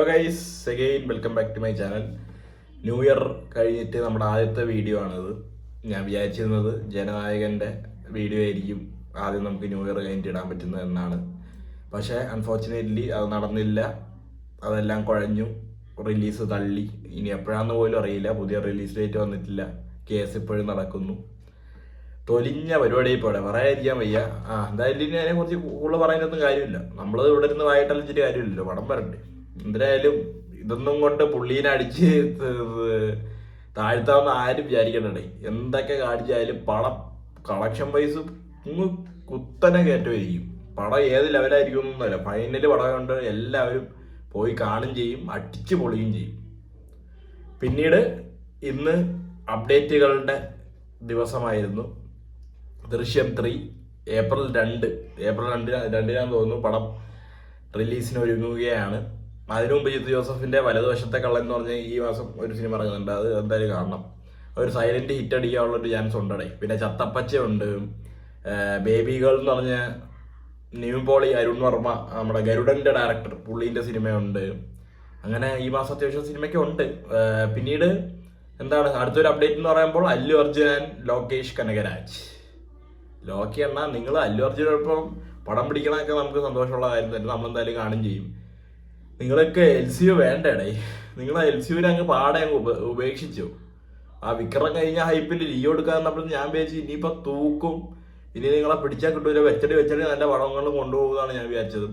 Hello guys, again welcome back to my channel. New year കഴിഞ്ഞിട്ട് നമ്മുടെ ആദ്യത്തെ video ആണിത്. ഞാൻ വിചാരിച്ചിരുന്നത് ജനനായകൻ്റെ വീഡിയോ ആയിരിക്കും ആദ്യം നമുക്ക് ന്യൂ ഇയർ കഴിഞ്ഞിട്ട് ഇടാൻ പറ്റുന്നത് എന്നാണ്. പക്ഷേ അൺഫോർച്ചുനേറ്റ്ലി അത് നടന്നില്ല. അതെല്ലാം കുഴഞ്ഞു, റിലീസ് തള്ളി. ഇനി എപ്പോഴാണെന്ന് പോലും അറിയില്ല. പുതിയ റിലീസ് ഡേറ്റ് വന്നിട്ടില്ല. കേസ് ഇപ്പോഴും നടക്കുന്നു. തൊലിഞ്ഞ പരിപാടി ഇപ്പോൾ പറയാതിരിക്കാൻ വയ്യ. എന്തായാലും ഇനി അതിനെക്കുറിച്ച് കൂടുതൽ പറയാനൊന്നും കാര്യമില്ല. നമ്മൾ ഇവിടെ ഇരുന്ന് വായിട്ടലിച്ചിട്ട് കാര്യമില്ലല്ലോ, പടം വരണ്ടേ. എന്തായാലും ഇതൊന്നും കൊണ്ട് പുള്ളീനെ അടിച്ച് താഴ്ത്താവുന്ന ആരും വിചാരിക്കണ്ടേ. എന്തൊക്കെ കാണിച്ചാലും പടം കളക്ഷൻ വൈസ് കുത്തനെ കയറ്റമായിരിക്കും. പടം ഏത് ലെവലായിരിക്കും എന്നല്ല, ഫൈനൽ പടം കൊണ്ട് എല്ലാവരും പോയി കാണും ചെയ്യും, അടിച്ച് പൊളിയും ചെയ്യും. പിന്നീട് ഇന്ന് അപ്ഡേറ്റുകളുടെ ദിവസമായിരുന്നു. ദൃശ്യം 3 ഏപ്രിൽ 2-നാന്ന് തോന്നുന്നു പടം റിലീസിന് ഒരുങ്ങുകയാണ്. അതിനു മുമ്പ് ജിത്തു ജോസഫിന്റെ വലതുവശത്തെ കള്ളൻ എന്ന് പറഞ്ഞ ഈ മാസം ഒരു സിനിമ ഇറങ്ങുന്നുണ്ട്. അത് എന്തായാലും കാണണം. ഒരു സൈലന്റ് ഹിറ്റ് അടിക്കാനുള്ളൊരു ചാൻസ് ഉണ്ടടേ. പിന്നെ ചത്തപ്പച്ചയുണ്ട്, ബേബി ഗേൾ എന്ന് പറഞ്ഞ നിവിൻ പോളി, അരുൺ വർമ്മ, നമ്മുടെ ഗരുഡന്റെ ഡയറക്ടർ, പുള്ളീന്റെ സിനിമയുണ്ട്. അങ്ങനെ ഈ മാസം അത്യാവശ്യം സിനിമയ്ക്ക് ഉണ്ട്. പിന്നീട് എന്താണ് അടുത്തൊരു അപ്ഡേറ്റ് എന്ന് പറയുമ്പോൾ അല്ലു അർജുൻ ആൻഡ് ലോകേഷ് കനകരാജ്. ലോക്കി എന്നാ നിങ്ങൾ അല്ലു അർജുനോടൊപ്പം പടം പിടിക്കണമൊക്കെ നമുക്ക് സന്തോഷമുള്ള കാര്യം തന്നെ. നമ്മളെന്തായാലും കാണും ചെയ്യും. നിങ്ങളൊക്കെ LCU വേണ്ടേ? നിങ്ങൾ LCUവിനെ അങ്ങ് പാടെ അങ്ങ് ഉപേക്ഷിച്ചു. ആ വിക്രം കഴിഞ്ഞ ഹൈപ്പിൽ ലിയോ എടുക്കാന്നപ്പോൾ ഞാൻ വിചാരിച്ചു ഇനിയിപ്പോൾ തൂക്കും, ഇനി നിങ്ങളെ പിടിച്ചാൽ കിട്ടൂല, വെച്ചടി നല്ല പടങ്ങളും കൊണ്ടുപോകുന്നതാണ് ഞാൻ വിചാരിച്ചത്.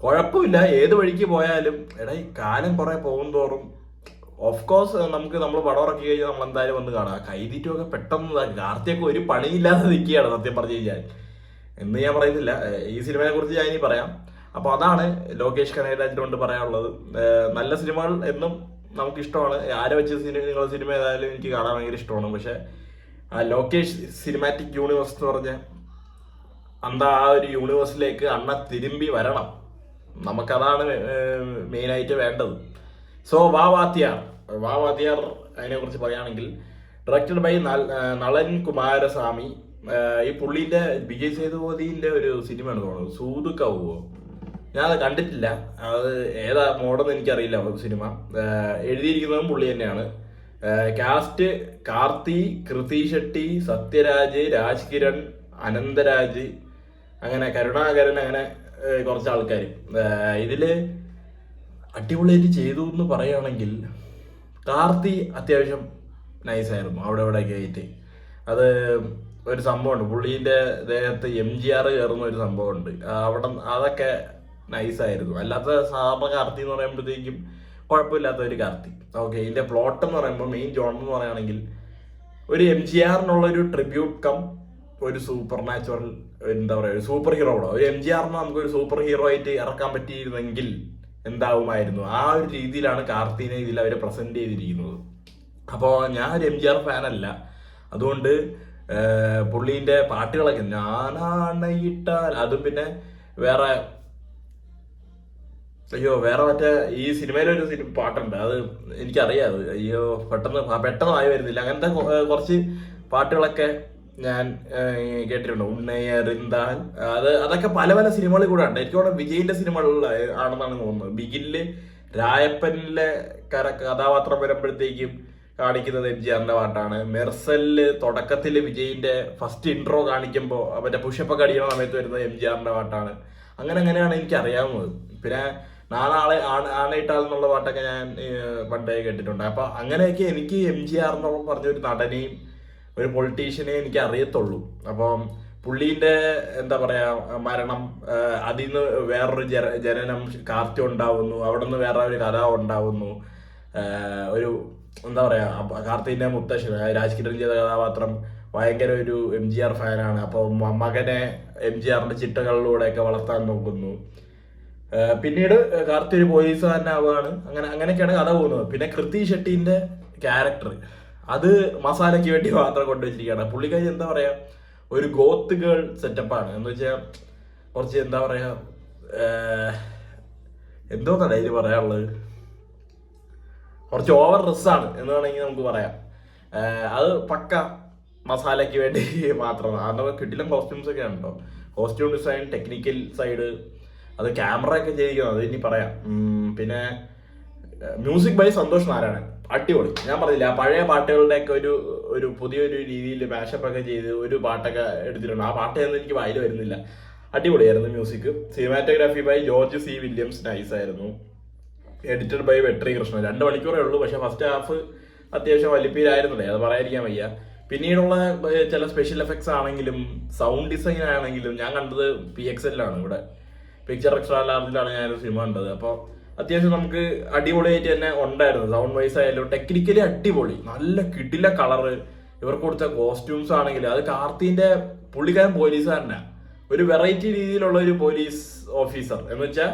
കുഴപ്പമില്ല, ഏത് വഴിക്ക് പോയാലും ഈ കാലം കുറെ പോകും തോറും ഓഫ് കോഴ്സ് നമ്മൾ പടം ഇറക്കി കഴിഞ്ഞാൽ നമ്മൾ എന്തായാലും വന്ന് കാണാം. കൈതീറ്റുമൊക്കെ പെട്ടെന്ന് കാർത്തിയൊക്കെ ഒരു പണിയില്ലാതെ നിൽക്കുകയാണ് സത്യം പറഞ്ഞു കഴിഞ്ഞാൽ. എന്ന് ഞാൻ പറയുന്നില്ല, ഈ സിനിമയെ കുറിച്ച് ഞാൻ ഇനി പറയാം. അപ്പോൾ അതാണ് ലോകേഷ് കനകരാജിനെ കൊണ്ട് പറയാനുള്ളത്. നല്ല സിനിമകൾ എന്നും നമുക്കിഷ്ടമാണ്. ആരെ വെച്ച് നിങ്ങളുടെ സിനിമ ഏതായാലും എനിക്ക് കാണാൻ ഭയങ്കര ഇഷ്ടമാണ്. പക്ഷെ ആ ലോകേഷ് സിനിമാറ്റിക് യൂണിവേഴ്സ് എന്ന് പറഞ്ഞ ആ ഒരു യൂണിവേഴ്സിലേക്ക് അണ്ണ തിരുമ്പി വരണം. നമുക്കതാണ് മെയിനായിട്ട് വേണ്ടത്. സോ വാ വാത്തിയാർ അതിനെക്കുറിച്ച് പറയുകയാണെങ്കിൽ ഡയറക്റ്റഡ് ബൈ നളൻ കുമാരസ്വാമി. ഈ പുള്ളീൻ്റെ വിജയ് സേതുപതിൻ്റെ ഒരു സിനിമയാണ് തോന്നുന്നത്, സൂതു കൗവോ. ഞാനത് കണ്ടിട്ടില്ല. അത് ഏതാ മോഡെന്ന് എനിക്കറിയില്ല സിനിമ. എഴുതിയിരിക്കുന്നതും പുള്ളി തന്നെയാണ്. കാസ്റ്റ് കാർത്തി, കൃതി ഷെട്ടി, സത്യരാജ്, രാജ് കിരൺ, അനന്തരാജ്, അങ്ങനെ കരുണാകരൻ, അങ്ങനെ കുറച്ച് ആൾക്കാർ. ഇതില് അടിപൊളിയായിട്ട് ചെയ്തു എന്ന് പറയുകയാണെങ്കിൽ കാർത്തി അത്യാവശ്യം നൈസായിരുന്നു. അവിടെ ആയിട്ട് അത് ഒരു സംഭവമുണ്ട്, പുള്ളീൻ്റെ ദേഹത്ത് MGR കയറുന്ന ഒരു സംഭവമുണ്ട്. അതൊക്കെ നൈസായിരുന്നു. അല്ലാത്ത സാധാരണ കാർത്തി എന്ന് പറയുമ്പോഴത്തേക്കും കുഴപ്പമില്ലാത്ത ഒരു കാർത്തി. ഓക്കെ, ഇതിൻ്റെ പ്ലോട്ട് എന്ന് പറയുമ്പോൾ മെയിൻ ജോണർ എന്ന് പറയുകയാണെങ്കിൽ ഒരു MGRനുള്ളൊരു ട്രിബ്യൂട്ട് കം ഒരു സൂപ്പർ നാച്ചുറൽ, എന്താ പറയുക, ഒരു സൂപ്പർ ഹീറോ. ഒരു MGRനെ നമുക്കൊരു സൂപ്പർ ഹീറോ ആയിട്ട് ഇറക്കാൻ പറ്റിയിരുന്നെങ്കിൽ എന്താവുമായിരുന്നു. ആ ഒരു രീതിയിലാണ് കാർത്തിനെ ഇതിൽ അവർ പ്രസന്റ് ചെയ്തിരിക്കുന്നത്. അപ്പോൾ ഞാൻ ഒരു MGR ഫാനല്ല, അതുകൊണ്ട് പുള്ളീൻ്റെ പാട്ടുകളൊക്കെ ഞാനാണയിട്ടാൽ അതും, പിന്നെ വേറെ മറ്റേ ഈ സിനിമയിലൊരു പാട്ടുണ്ട്, അത് എനിക്കറിയാം. പെട്ടെന്ന് ആയി വരുന്നില്ല. അങ്ങനത്തെ കുറച്ച് പാട്ടുകളൊക്കെ ഞാൻ കേട്ടിട്ടുണ്ട്. ഉണ്ണയറിന്താൽ അതൊക്കെ പല സിനിമകളിൽ കൂടെ ഉണ്ട്. എനിക്ക് തോന്നുന്നു വിജയിന്റെ സിനിമകളിൽ ആണെന്നാണ് തോന്നുന്നത്. ബിഗിനില് രായപ്പനിലെ കഥാപാത്രം വരുമ്പോഴത്തേക്കും കാണിക്കുന്നത് MGRന്റെ പാട്ടാണ്. മെർസലില് തുടക്കത്തില് വിജയിന്റെ ഫസ്റ്റ് ഇൻട്രോ കാണിക്കുമ്പോൾ മറ്റേ പുഷപ്പൊക്കെ അടിക്കുന്ന സമയത്ത് വരുന്നത് MGRന്റെ പാട്ടാണ്. അങ്ങനെയാണ് എനിക്ക് അറിയാവുന്നത്. പിന്നെ നാളെ ആണയിട്ടാൽ എന്നുള്ള പാട്ടൊക്കെ ഞാൻ പണ്ടേ കേട്ടിട്ടുണ്ട്. അപ്പൊ അങ്ങനെയൊക്കെ എനിക്ക് MGR എന്ന് പറഞ്ഞൊരു നടനെയും ഒരു പൊളിറ്റീഷ്യനെയും എനിക്ക് അറിയത്തുള്ളൂ. അപ്പം പുള്ളീൻ്റെ എന്താ പറയാ മരണം, അതിൽ നിന്ന് വേറൊരു ജനനം കാർത്തി ഉണ്ടാവുന്നു, അവിടെ നിന്ന് വേറെ ഒരു കഥ ഉണ്ടാവുന്നു. ഒരു എന്താ പറയാ കാർത്തിൻ്റെ മുത്തശ്ശൻ രാജ് കിരൺ ചെയ്ത കഥാപാത്രം ഭയങ്കര ഒരു MGR ഫാനാണ്. അപ്പോൾ മകനെ MGRന്റെ ചിട്ടകളിലൂടെയൊക്കെ വളർത്താൻ നോക്കുന്നു. പിന്നീട് കാർത്തി ഒരു പോലീസുകാരനാവുകയാണ്. അങ്ങനെയൊക്കെയാണ് കഥ പോകുന്നത്. പിന്നെ കൃതി ഷെട്ടീൻ്റെ ക്യാരക്ടർ അത് മസാലയ്ക്ക് വേണ്ടി മാത്രം കൊണ്ടുവച്ചിരിക്കുകയാണ്. പുള്ളിക്കാരി എന്താ പറയാ ഒരു ഗോത്ത് ഗേൾ സെറ്റപ്പാണ്. എന്ന് വെച്ചാൽ കുറച്ച് എന്താ പറയാ എന്തോന്നാണ് അതിന് പറയാനുള്ളത്, കുറച്ച് ഓവർ ഡ്രസ്സാണ് എന്ന് വേണമെങ്കിൽ നമുക്ക് പറയാം. അത് പക്ക മസാലയ്ക്ക് വേണ്ടി മാത്രമാണ്. അതൊക്കെ കിട്ടില്ല. കോസ്റ്റ്യൂംസ് ഒക്കെ ഉണ്ടോ, കോസ്റ്റ്യൂം ഡിസൈൻ, ടെക്നിക്കൽ സൈഡ്, അത് ക്യാമറ ഒക്കെ ചെയ്യിക്കണം, അത് ഇനി പറയാം. പിന്നെ മ്യൂസിക് ബൈ സന്തോഷ് നാരായണൻ അടിപൊളി. ഞാൻ പറഞ്ഞില്ല പഴയ പാട്ടുകളുടെയൊക്കെ ഒരു പുതിയൊരു രീതിയിൽ മാഷപ്പ് ഒക്കെ ചെയ്ത് ഒരു പാട്ടൊക്കെ എടുത്തിട്ടുണ്ട്. ആ പാട്ടൊന്നും എനിക്ക് വായിൽ വരുന്നില്ല. അടിപൊളിയായിരുന്നു music. Cinematography by George C Williams, nice ആയിരുന്നു. Edited by Vetri Krishnan. 2 മണിക്കൂറേ ഉള്ളൂ, പക്ഷെ ഫസ്റ്റ് ഹാഫ് അത്യാവശ്യം വലിപ്പീരായിരുന്നില്ലേ, അത് പറയാതിരിക്കാൻ വയ്യ. പിന്നീടുള്ള ചില സ്പെഷ്യൽ എഫക്ട്സ് ആണെങ്കിലും സൗണ്ട് ഡിസൈൻ ആണെങ്കിലും ഞാൻ കണ്ടത് PXL ഇവിടെ പിക്ചർ എക്സ്ട്രാ ലാർജിലാണ് ഞാനൊരു സിനിമ കണ്ടത്. അപ്പോൾ അത്യാവശ്യം നമുക്ക് അടിപൊളിയായിട്ട് തന്നെ ഉണ്ടായിരുന്നു. സൗണ്ട് വൈസ് ആയാലും ടെക്നിക്കലി അടിപൊളി, നല്ല കിടില കളറ്, ഇവർക്ക് കൊടുത്ത കോസ്റ്റ്യൂംസ് ആണെങ്കിലും അത് കാർത്തിന്റെ പുള്ളിക്കാരൻ പോലീസുകാരനാണ്. ഒരു വെറൈറ്റി രീതിയിലുള്ള ഒരു പോലീസ് ഓഫീസർ എന്ന് വെച്ചാൽ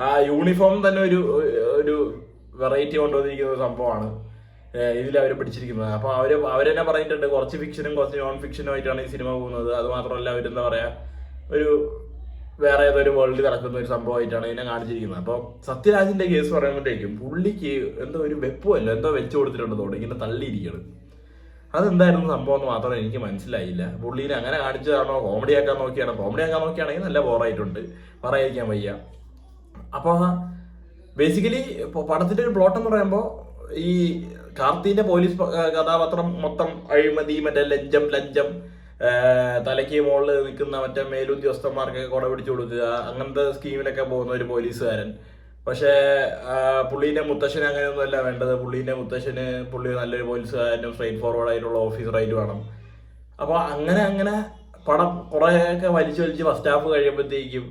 ആ യൂണിഫോം തന്നെ ഒരു വെറൈറ്റി കൊണ്ടുവന്നിരിക്കുന്ന ഒരു സംഭവമാണ് ഇതിൽ അവർ പിടിച്ചിരിക്കുന്നത്. അപ്പോൾ അവരെന്നെ പറഞ്ഞിട്ടുണ്ട് കുറച്ച് ഫിക്ഷനും കുറച്ച് നോൺ ഫിക്ഷനും ആയിട്ടാണ് ഈ സിനിമ പോകുന്നത്. അത് മാത്രമല്ല അവരെന്താ പറയാ ഒരു വേറെ ഏതൊരു വേൾഡിൽ നടക്കുന്ന ഒരു സംഭവമായിട്ടാണ് ഇതിനെ കാണിച്ചിരിക്കുന്നത്. അപ്പോൾ സത്യരാജിന്റെ കേസ് പറയുമ്പോഴത്തേക്കും പുള്ളിക്ക് എന്തോ ഒരു വെപ്പുമല്ലോ എന്തോ വെച്ചു കൊടുത്തിട്ടുണ്ടെന്നോ ഇങ്ങനെ തള്ളിയിരിക്കണം. അതെന്തായിരുന്നു സംഭവം എന്ന് മാത്രം എനിക്ക് മനസ്സിലായില്ല. പുള്ളീനെ അങ്ങനെ കാണിച്ചതാണോ കോമഡി ആക്കാൻ നോക്കിയാണോ? കോമഡി ആക്കാൻ നോക്കിയാണെങ്കിൽ നല്ല ബോറായിട്ടുണ്ട്, പറയാതിരിക്കാൻ വയ്യ. അപ്പോൾ ബേസിക്കലി പടത്തിന്റെ ഒരു പ്ലോട്ട് എന്ന് പറയുമ്പോൾ ഈ കാർത്തിന്റെ പോലീസ് കഥാപാത്രം മൊത്തം അഴിമതി, മറ്റേ ലഞ്ചം തലയ്ക്ക് മുകളിൽ നിൽക്കുന്ന മറ്റേ മേലുദ്യോഗസ്ഥന്മാർക്കൊക്കെ കുട പിടിച്ചു കൊടുക്കുക, അങ്ങനത്തെ സ്കീമിലൊക്കെ പോകുന്ന ഒരു പോലീസുകാരൻ. പക്ഷേ പുള്ളീന്റെ മുത്തശ്ശന് അങ്ങനെയൊന്നുമല്ല വേണ്ടത്. പുള്ളീന്റെ മുത്തശ്ശന് പുള്ളി നല്ലൊരു പോലീസുകാരനും സ്ട്രൈറ്റ് ഫോർവേഡ് ആയിട്ടുള്ള ഓഫീസറായിട്ട് വേണം. അപ്പോൾ അങ്ങനെ പടം കുറേയൊക്കെ വലിച്ചു ഫസ്റ്റ് ഹാഫ് കഴിയുമ്പോഴത്തേക്കും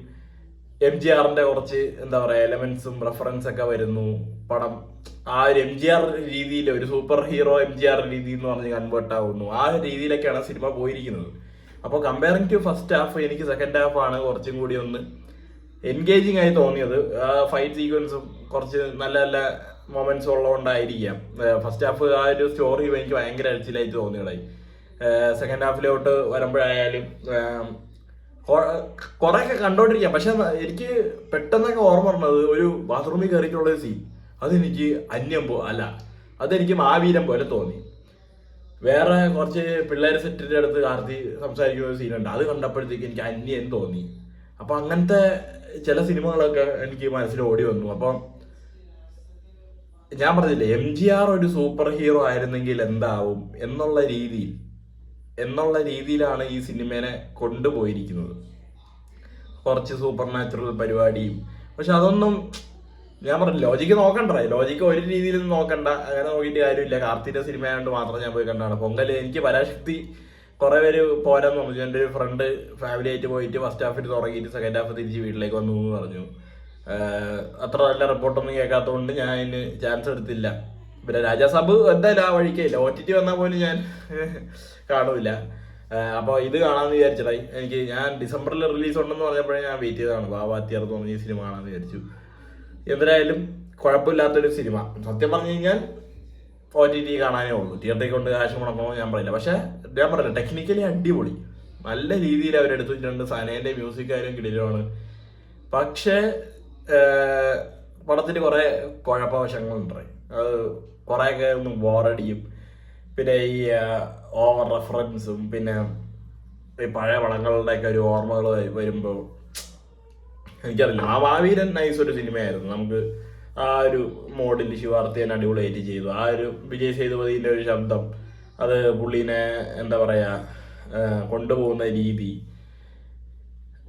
MGRന്റെ കുറച്ച് എന്താ പറയുക എലമെന്റ്സും റെഫറൻസ് ഒക്കെ വരുന്നു. പടം ആ ഒരു MGR രീതിയിൽ, ഒരു സൂപ്പർ ഹീറോ MGR രീതി എന്ന് പറഞ്ഞ് കൺവേർട്ട് ആവുന്നു. ആ രീതിയിലൊക്കെയാണ് സിനിമ പോയിരിക്കുന്നത്. അപ്പോൾ കമ്പയറിംഗ് ടു ഫസ്റ്റ് ഹാഫ് എനിക്ക് സെക്കൻഡ് ഹാഫ് ആണ് കുറച്ചും കൂടി ഒന്ന് എൻഗേജിങ് ആയി തോന്നിയത്. ഫൈറ്റ് സീക്വൻസും കുറച്ച് നല്ല നല്ല മൊമെന്റ്സ് ഉള്ളതുകൊണ്ടായിരിക്കാം. ഫസ്റ്റ് ഹാഫ് ആ ഒരു സ്റ്റോറി എനിക്ക് ഭയങ്കര അഴിച്ചിലായിട്ട് തോന്നിയതായി. സെക്കൻഡ് ഹാഫിലോട്ട് വരുമ്പോഴായാലും കുറെയൊക്കെ കണ്ടോണ്ടിരിക്കാം. പക്ഷെ എനിക്ക് പെട്ടെന്നൊക്കെ ഓർമ്മ പറഞ്ഞത് ഒരു ബാത്റൂമിൽ കയറിയിട്ടുള്ള ഒരു സീൻ, അതെനിക്ക് അതെനിക്ക് മാവീരം പോലെ തോന്നി. വേറെ കുറച്ച് പിള്ളേരെ സെറ്റിന്റെ അടുത്ത് കാർത്തി സംസാരിക്കുന്ന ഒരു സീനുണ്ട്, അത് കണ്ടപ്പോഴത്തേക്ക് എനിക്ക് അന്യം തോന്നി. അപ്പൊ അങ്ങനത്തെ ചില സിനിമകളൊക്കെ എനിക്ക് മനസ്സിൽ ഓടി വന്നു. അപ്പം ഞാൻ പറഞ്ഞില്ലേ MGR ഒരു സൂപ്പർ ഹീറോ ആയിരുന്നെങ്കിൽ എന്താവും എന്നുള്ള രീതിയിലാണ് ഈ സിനിമേനെ കൊണ്ടുപോയിരിക്കുന്നത്. കുറച്ച് സൂപ്പർ നാച്ചുറൽ പരിപാടിയും. പക്ഷെ അതൊന്നും ഞാൻ പറഞ്ഞു ലോജിക്ക് നോക്കണ്ടേ, ലോജിക്ക് ഒരു രീതിയിലൊന്നും നോക്കണ്ട, അങ്ങനെ നോക്കിയിട്ട് കാര്യമില്ല. കാർത്തിയുടെ സിനിമ ആയതുകൊണ്ട് മാത്രം ഞാൻ പോയി കണ്ടാണ്. പൊങ്കൽ എനിക്ക് പരാശക്തി കുറെ പേര് പോരാന്ന് പറഞ്ഞു. എൻ്റെ ഒരു ഫ്രണ്ട് ഫാമിലി ആയിട്ട് പോയിട്ട് ഫസ്റ്റ് ഹാഫിൽ തുടങ്ങിയിട്ട് സെക്കൻഡ് ഹാഫ് തിരിച്ച് വീട്ടിലേക്ക് വന്നു എന്ന് പറഞ്ഞു. അത്ര നല്ല റിപ്പോർട്ടൊന്നും കേൾക്കാത്തതുകൊണ്ട് ഞാൻ അതിന് ചാൻസ് എടുത്തില്ല. പിന്നെ രാജാസാബ് എന്തായാലും ആ വഴിക്കില്ല, OTT വന്നാൽ പോലും ഞാൻ കാണൂല. അപ്പോൾ ഇത് കാണാമെന്ന് വിചാരിച്ചതായി. ഞാൻ ഡിസംബറിൽ റിലീസ് ഉണ്ടെന്ന് പറഞ്ഞപ്പോഴേ ഞാൻ വെയിറ്റ് ചെയ്തതാണ്. ബാബാത്തിയർ തോന്നി ഈ സിനിമ കാണാമെന്ന് വിചാരിച്ചു. എന്തായാലും കുഴപ്പമില്ലാത്തൊരു സിനിമ. സത്യം പറഞ്ഞു കഴിഞ്ഞാൽ OTT കാണാനേ ഉള്ളൂ, തിയേറ്ററിൽ കൊണ്ട് കാശ് മുടക്കണോ ഞാൻ പറയില്ല. പക്ഷെ ഞാൻ പറഞ്ഞില്ല ടെക്നിക്കലി അടിപൊളി, നല്ല രീതിയിൽ അവരെടുത്തു വെച്ചിട്ടുണ്ട്. സനേന്റെ മ്യൂസിക് ആയാലും കിടിലമാണ്. പക്ഷേ പടത്തിന് കുറെ കുഴപ്പവശങ്ങളുണ്ട്. അത് കുറേയൊക്കെ ഒന്ന് ബോറടിയും. പിന്നെ ഈ ഓവർ റെഫറൻസും പിന്നെ ഈ പഴയ പടങ്ങളുടെയൊക്കെ ഒരു ഓർമ്മകൾ വരുമ്പോൾ എനിക്കറിയില്ല. ആ മാവീരൻ നൈസ് ഒരു സിനിമയായിരുന്നു. നമുക്ക് ആ ഒരു മോഡിൽ ശിവാർത്തിയൻ അടിപൊളിയായിട്ട് ചെയ്തു. ആ ഒരു വിജയ് സേതുപതിൻ്റെ ഒരു ശബ്ദം, അത് പുള്ളീനെ എന്താ പറയാ കൊണ്ടുപോകുന്ന രീതി.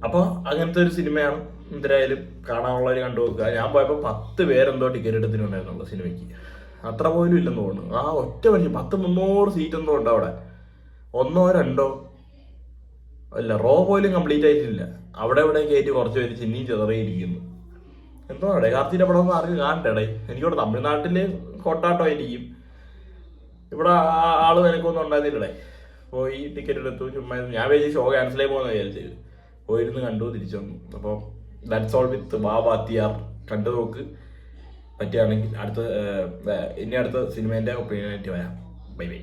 അപ്പോൾ അങ്ങനത്തെ ഒരു സിനിമയാണ്. എന്തായാലും കാണാനുള്ളവർ കണ്ടുപോക്കുക. ഞാൻ പോയപ്പോൾ 10 പേരെന്തോ ടിക്കറ്റ് എടുത്തിട്ടുണ്ടായിരുന്നുള്ളൂ സിനിമയ്ക്ക്, അത്ര പോലും ഇല്ലെന്ന് തോന്നുന്നു. ആ ഒറ്റ മനുഷ്യൻ 300 സീറ്റ് എന്തോ ഉണ്ട് അവിടെ, 1 or 2 അല്ല റോ പോലും കംപ്ലീറ്റ് ആയിട്ടില്ല. അവിടെ കയറ്റി കുറച്ച് പേര് ചിന്നിയും ചെതറിയിരിക്കുന്നു. എന്തോ അവിടെ കാർത്തിയുടെ പടം ഒന്നും ആർക്കും കാണണ്ടേ. എനിക്കിവിടെ തമിഴ്നാട്ടില് കൊണ്ടാട്ടമായിരിക്കും, ഇവിടെ ആള് നിനക്കൊന്നും ഉണ്ടായിരുന്നില്ലേ. പോയി ടിക്കറ്റ് എടുത്തു, ചുമ്മാ ഞാൻ വിചാരിച്ചു ഷോ ക്യാൻസൽ ആയി പോകുന്ന വിചാരിച്ചത്. പോയിരുന്നു കണ്ടു തിരിച്ചു വന്നു. അപ്പോൾ ദാറ്റ്സ് ഓൾ വിത്ത് ബാബാത്തിയാർ. കണ്ടു നോക്ക്, പറ്റുകയാണെങ്കിൽ അടുത്ത സിനിമേൻ്റെ ഒപ്പീനിയനായിട്ട് വരാം. Bye bye.